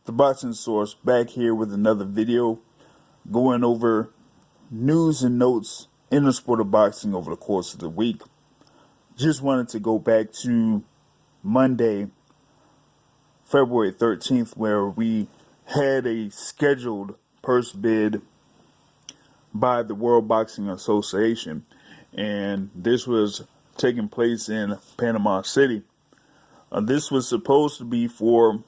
the Boxing Source, back here with another video going over news and notes in the sport of boxing over the course of the week. Just wanted to go back to Monday, February 13th, where we had a scheduled purse bid by the World Boxing Association, and this was taking place in Panama City. This was supposed to be for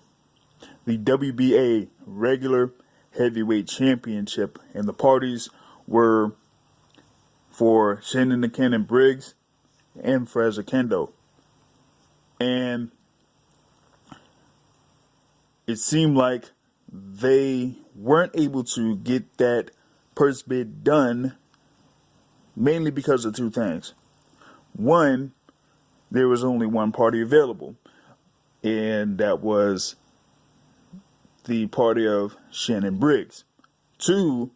the WBA regular heavyweight championship, and the parties were for Shannon the Cannon Briggs and Briggs-Oquendo. And it seemed like they weren't able to get that purse bid done, mainly because of two things. One, there was only one party available, and that was the party of Shannon Briggs. Two,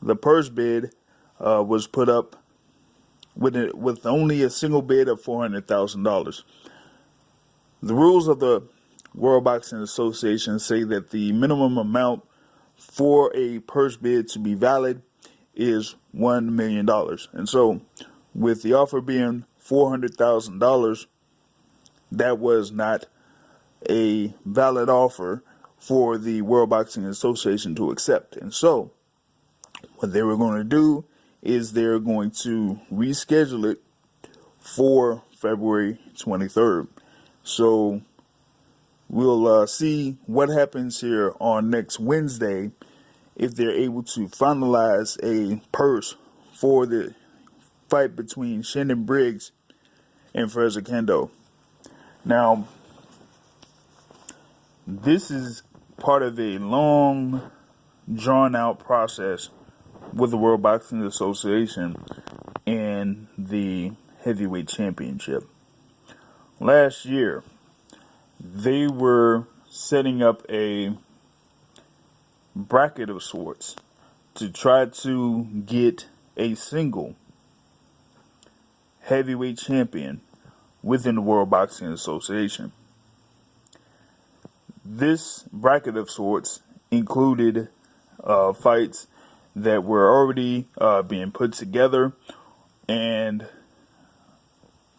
the purse bid was put up with only a single bid of $400,000. The rules of the World Boxing Association say that the minimum amount for a purse bid to be valid is $1 million. And so, with the offer being $400,000, that was not a valid offer for the World Boxing Association to accept. And so, what they were going to do is they're going to reschedule it for February 23rd. So, we'll see what happens here on next Wednesday if they're able to finalize a purse for the fight between Shannon Briggs and Briggs-Oquendo. Now, this is part of a long, drawn-out process with the World Boxing Association and the Heavyweight Championship. Last year, they were setting up a bracket of sorts to try to get a single heavyweight champion within the World Boxing Association. This bracket of sorts included fights that were already being put together and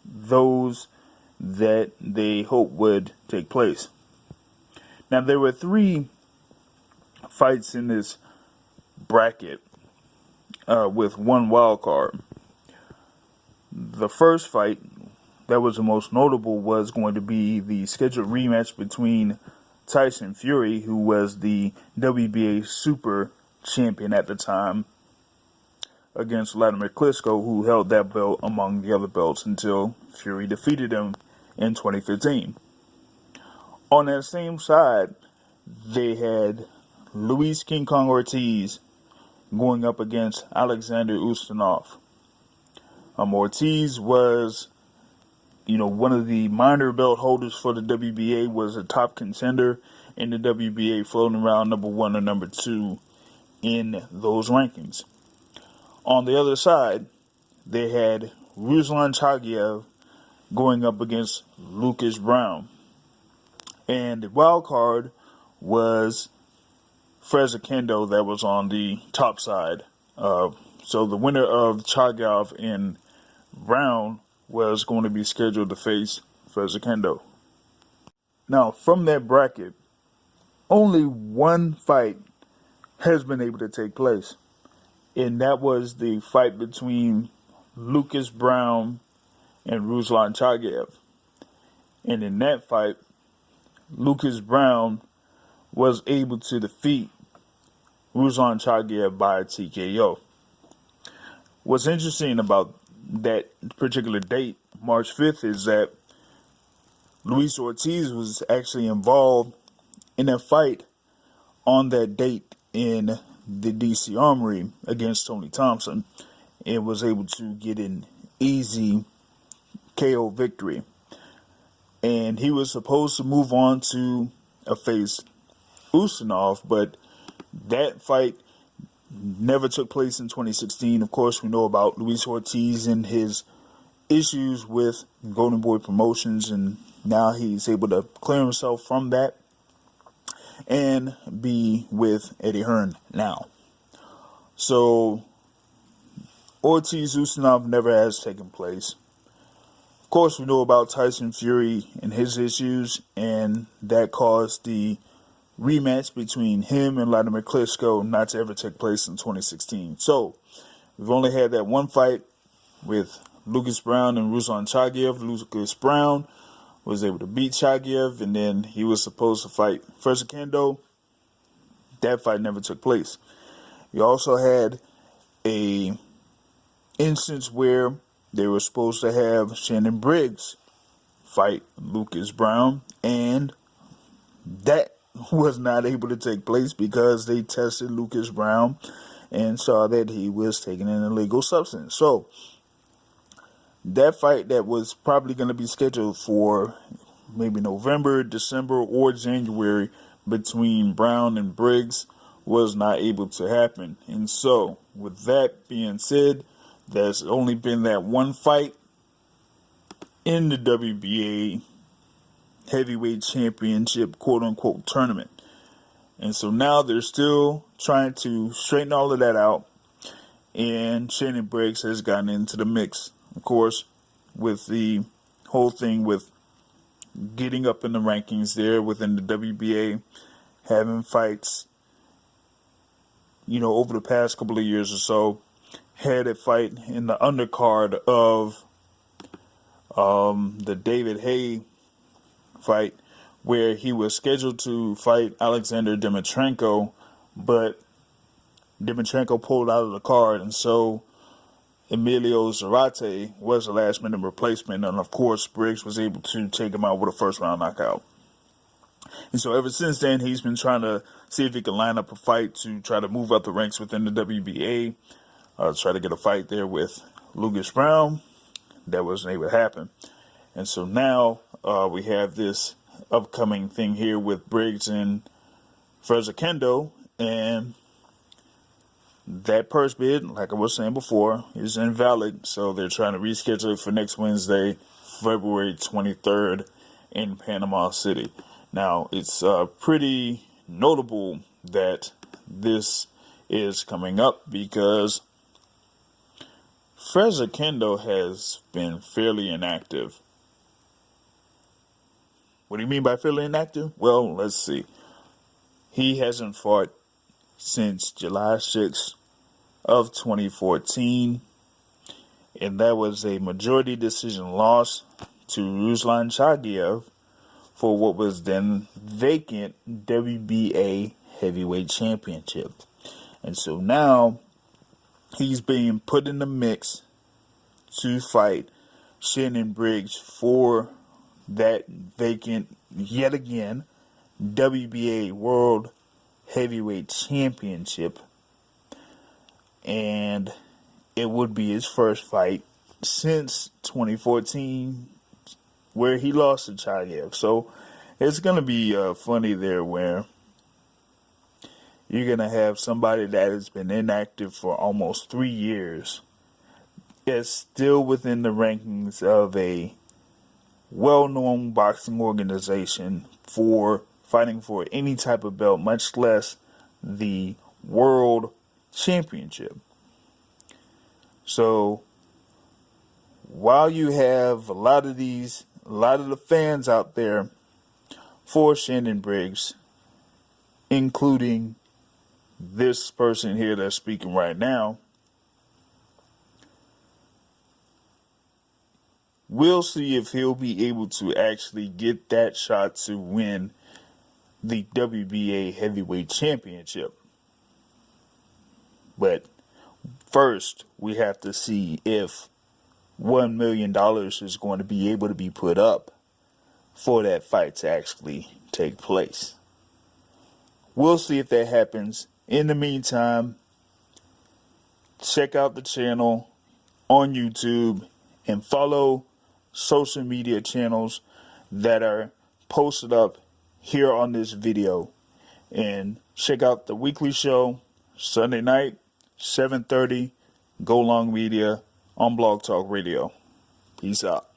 those that they hope would take place. Now, there were three fights in this bracket with one wild card. The first fight that was the most notable was going to be the scheduled rematch between Tyson Fury, who was the WBA super champion at the time, against Vladimir Klitschko, who held that belt among the other belts until Fury defeated him in 2015. On that same side, they had Luis King Kong Ortiz going up against Alexander Ustinov. Ortiz was, one of the minor belt holders for the WBA, was a top contender in the WBA, floating around number 1 or number 2 in those rankings. On the other side, they had Ruslan Chagayev going up against Lucas Brown. And the wild card was Briggs-Oquendo that was on the top side. So the winner of Chagayev and Brown was going to be scheduled to face Briggs-Oquendo. Now, from that bracket, only one fight has been able to take place, and that was the fight between Lucas Brown and Ruslan Chagayev. And in that fight, Lucas Brown was able to defeat Ruslan Chagayev by TKO. What's interesting about that particular date, March 5th, is that Luis Ortiz was actually involved in a fight on that date in the DC Armory against Tony Thompson, and was able to get an easy KO victory. And he was supposed to move on to face Ustinov, but that fight never took place in 2016. Of course, we know about Luis Ortiz and his issues with Golden Boy Promotions, and now he's able to clear himself from that. and be with Eddie Hearn now. So Ortiz-Usmanov never has taken place. Of course, we know about Tyson Fury and his issues, and that caused the rematch between him and Vladimir Klitschko not to ever take place in 2016. So we've only had that one fight with Lucas Brown and Ruslan Chagayev. Lucas Brown was able to beat Chagayev, and then he was supposed to fight Briggs-Oquendo. That fight never took place. You also had a instance where they were supposed to have Shannon Briggs fight Lucas Brown, and that was not able to take place because they tested Lucas Brown and saw that he was taking an illegal substance. So that fight that was probably going to be scheduled for maybe November, December, or January between Brown and Briggs was not able to happen. And so with that being said, there's only been that one fight in the WBA heavyweight championship quote-unquote tournament. And so now they're still trying to straighten all of that out, and Shannon Briggs has gotten into the mix, of course, with the whole thing with getting up in the rankings there within the WBA, having fights, over the past couple of years or so. Had a fight in the undercard of the David Haye fight, where he was scheduled to fight Alexander Dimitrenko, but Dimitrenko pulled out of the card, and so Emilio Zarate was the last-minute replacement, and of course Briggs was able to take him out with a first-round knockout. And so ever since then, he's been trying to see if he can line up a fight to try to move up the ranks within the WBA. Try to get a fight there with Lucas Brown. That wasn't able to happen. And so now we have this upcoming thing here with Briggs and Briggs-Oquendo, and that purse bid, like I was saying before, is invalid. So they're trying to reschedule it for next Wednesday, February 23rd in Panama City. Now, it's pretty notable that this is coming up because Briggs-Oquendo has been fairly inactive. What do you mean by fairly inactive? Well, let's see. He hasn't fought since July 6th of 2014, and that was a majority decision loss to Ruslan Chagayev for what was then vacant WBA heavyweight championship. And so now he's being put in the mix to fight Shannon Briggs for that vacant, yet again, WBA World Heavyweight Championship. And it would be his first fight since 2014, where he lost to Chagayev. So it's going to be funny there, where you're going to have somebody that has been inactive for almost 3 years is still within the rankings of a well-known boxing organization for fighting for any type of belt, much less the World Championship. So while you have a lot of the fans out there for Shannon Briggs, including this person here that's speaking right now, we'll see if he'll be able to actually get that shot to win the WBA Heavyweight Championship. But first, we have to see if $1 million is going to be able to be put up for that fight to actually take place. We'll see if that happens. In the meantime, check out the channel on YouTube and follow social media channels that are posted up here on this video. And check out the weekly show, Sunday night, 7:30, Go Long Media on Blog Talk Radio. Peace out.